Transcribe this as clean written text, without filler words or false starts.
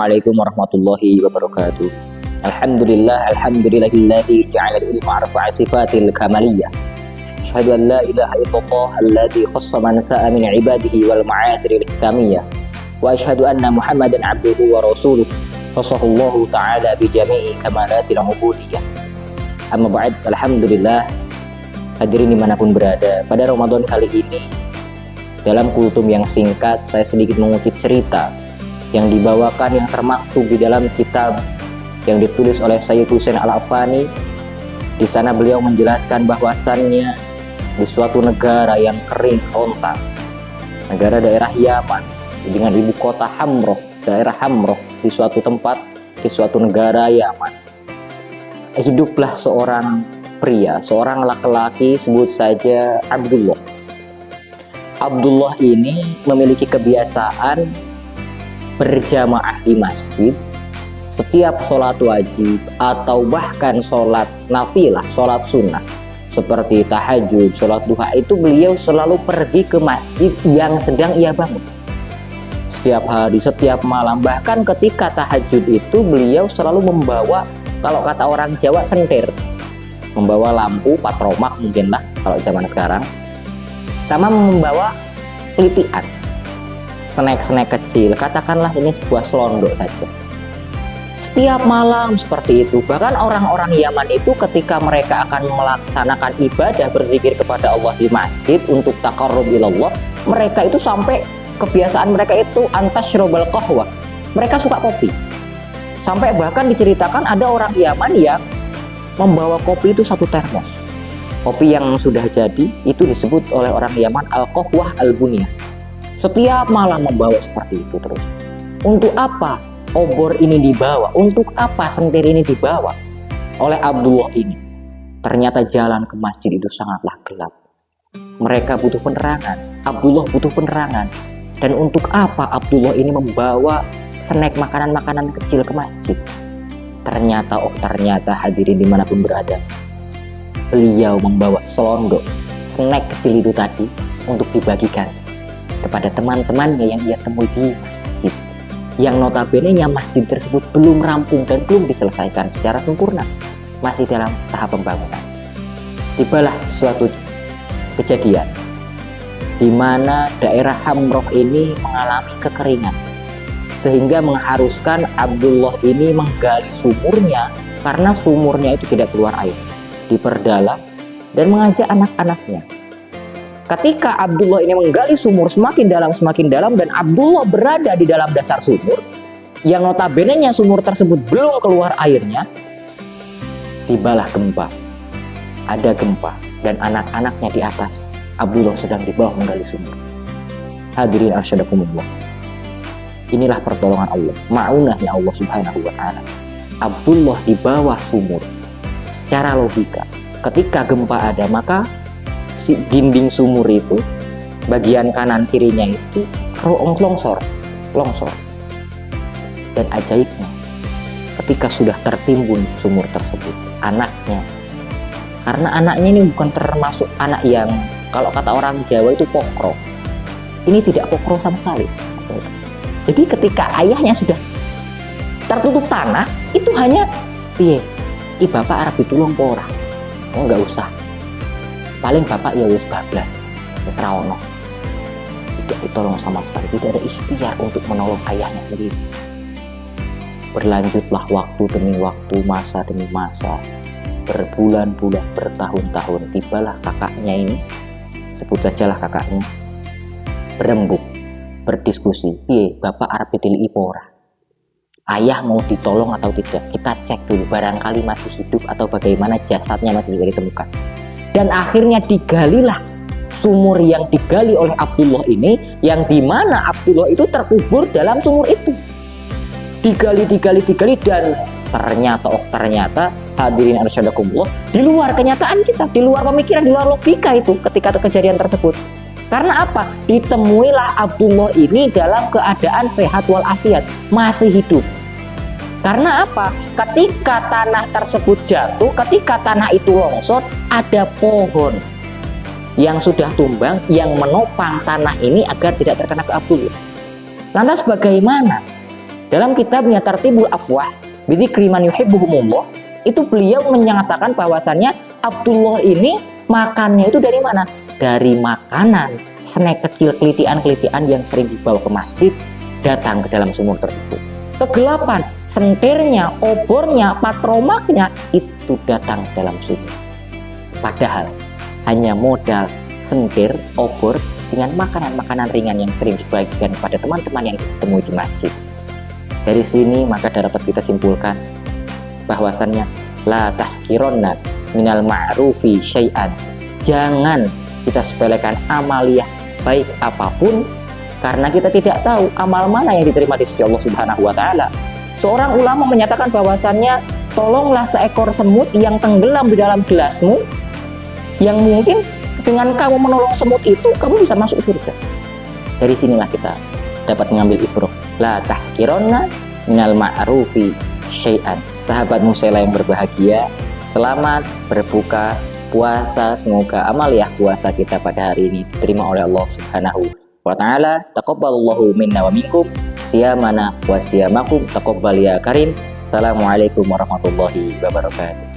Assalamualaikum warahmatullahi wabarakatuh. Alhamdulillahilladzi ja'ala al-ilma arfa'a sifatil kamaliyah. Asyhadu an la ilaha illallah alladzi khassa man sa'a min ibadihi wal ma'adiril hikamiyah. Wa asyhadu anna Muhammadan 'abduhu wa rasuluh. Fasallallahu ta'ala bi jami'i kamalatil ubudiyah. Amma ba'd, alhamdulillah. Hadirin dimanapun berada, pada Ramadan kali ini dalam kultum yang singkat saya sedikit mengutip cerita yang dibawakan yang termaktub di dalam kitab yang ditulis oleh Sayyid Husain Al-Afani. Di sana beliau menjelaskan bahwasannya di suatu negara yang kering kerontang, negara daerah Yaman dengan ibu kota Hamroh, daerah Hamroh, di suatu tempat di suatu negara Yaman, hiduplah seorang pria, seorang laki-laki, sebut saja Abdullah. Abdullah ini memiliki kebiasaan berjamaah di masjid setiap sholat wajib atau bahkan sholat nafilah, sholat sunnah seperti tahajud, sholat duha, itu beliau selalu pergi ke masjid yang sedang ia bangun setiap hari, setiap malam. Bahkan ketika tahajud itu beliau selalu membawa, kalau kata orang Jawa, sentir, membawa lampu patromak mungkin lah kalau zaman sekarang, sama membawa pelitian, snack-snack kecil, katakanlah ini sebuah selondok saja. Setiap malam seperti itu. Bahkan orang-orang Yaman itu ketika mereka akan melaksanakan ibadah berzikir kepada Allah di masjid untuk taqarrub ilallah, mereka itu sampai kebiasaan mereka itu antasyrobal qahwah. Mereka suka kopi. Sampai bahkan diceritakan ada orang Yaman yang membawa kopi itu satu termos. Kopi yang sudah jadi itu disebut oleh orang Yaman al-qahwah al-buniyah. Setiap malam membawa seperti itu terus. Untuk apa obor ini dibawa? Untuk apa sentir ini dibawa oleh Abdullah ini? Ternyata jalan ke masjid itu sangatlah gelap. Mereka butuh penerangan. Abdullah butuh penerangan. Dan untuk apa Abdullah ini membawa snack, makanan-makanan kecil ke masjid? Ternyata hadirin dimanapun berada, beliau membawa selondok snack kecil itu tadi untuk dibagikan kepada teman-temannya yang ia temui di masjid, yang notabene-nya masjid tersebut belum rampung dan belum diselesaikan secara sempurna, masih dalam tahap pembangunan. Tibalah suatu kejadian di mana daerah Hamroh ini mengalami kekeringan, sehingga mengharuskan Abdullah ini menggali sumurnya, karena sumurnya itu tidak keluar air, diperdalam dan mengajak anak-anaknya. Ketika Abdullah ini menggali sumur semakin dalam dan Abdullah berada di dalam dasar sumur yang notabene-nya sumur tersebut belum keluar airnya, tibalah gempa. Ada gempa dan anak-anaknya di atas, Abdullah sedang di bawah menggali sumur. Hadirin arsyadakumullah, inilah pertolongan Allah, ma'unahnya Allah subhanahu wa ta'ala. Abdullah di bawah sumur. Secara logika, ketika gempa ada, maka si dinding sumur itu, bagian kanan kirinya itu longsor. Dan ajaibnya, ketika sudah tertimbun sumur tersebut, anaknya, karena anaknya ini bukan termasuk anak yang kalau kata orang Jawa itu pokro, ini tidak pokro sama sekali. Jadi ketika ayahnya sudah tertutup tanah, itu hanya piye, bapak arep ditulung apa ora? Oh, enggak usah, paling bapak ya wis bablas, wis ra ono. Tidak ditolong sama sekali, tidak ada ikhtiar untuk menolong ayahnya sendiri. Berlanjutlah waktu demi waktu, masa demi masa, berbulan-bulan, bertahun-tahun. Tibalah kakaknya ini, sebut sajalah kakaknya, berembuk, berdiskusi, piye bapak arep ditili apa ora? Ayah mau ditolong atau tidak? Kita cek dulu, barangkali masih hidup atau bagaimana, jasadnya masih bisa ditemukan. Dan akhirnya digalilah sumur yang digali oleh Abdullah ini, yang dimana Abdullah itu terkubur dalam sumur itu. Digali dan ternyata hadirin arsyadakumullah, di luar kenyataan kita, di luar pemikiran, di luar logika itu ketika kejadian tersebut. Karena apa? Ditemuilah Abdullah ini dalam keadaan sehat walafiat, masih hidup. Karena apa? Ketika tanah tersebut jatuh, ketika tanah itu longsor, ada pohon yang sudah tumbang yang menopang tanah ini agar tidak terkena ke Abdullah. Lantas bagaimana Dalam kitabnya Tartibul Afwah bidzikri man yuhibbuhumullah, itu beliau menyatakan bahwasannya Abdullah ini makannya itu dari mana? Dari makanan, snack kecil, kelitian-kelitian yang sering dibawa ke masjid, datang ke dalam sumur tersebut. Kegelapan, sentirnya, obornya, patromaknya itu datang ke dalam sumur. Padahal hanya modal sentir, obor dengan makanan-makanan ringan yang sering dibagikan kepada teman-teman yang ditemui di masjid. Dari sini maka dapat kita simpulkan bahwasannya la tahkironna minal ma'rufi syai'an. Jangan kita sepelekan amaliyah baik apapun, karena kita tidak tahu amal mana yang diterima di sisi Allah Subhanahu wa taala. Seorang ulama menyatakan bahwasannya tolonglah seekor semut yang tenggelam di dalam gelasmu, yang mungkin dengan kamu menolong semut itu kamu bisa masuk surga. Dari sinilah kita dapat mengambil ibrah. La tahkironna minal ma'rufi syai'an. Sahabat Musela yang berbahagia, selamat berbuka puasa. Semoga amaliyah puasa kita pada hari ini diterima oleh Allah Subhanahu wa ta'ala. Taqabbalallahu minna wa minkum siyamana wa siyamakum taqabbal ya karim. Assalamualaikum warahmatullahi wabarakatuh.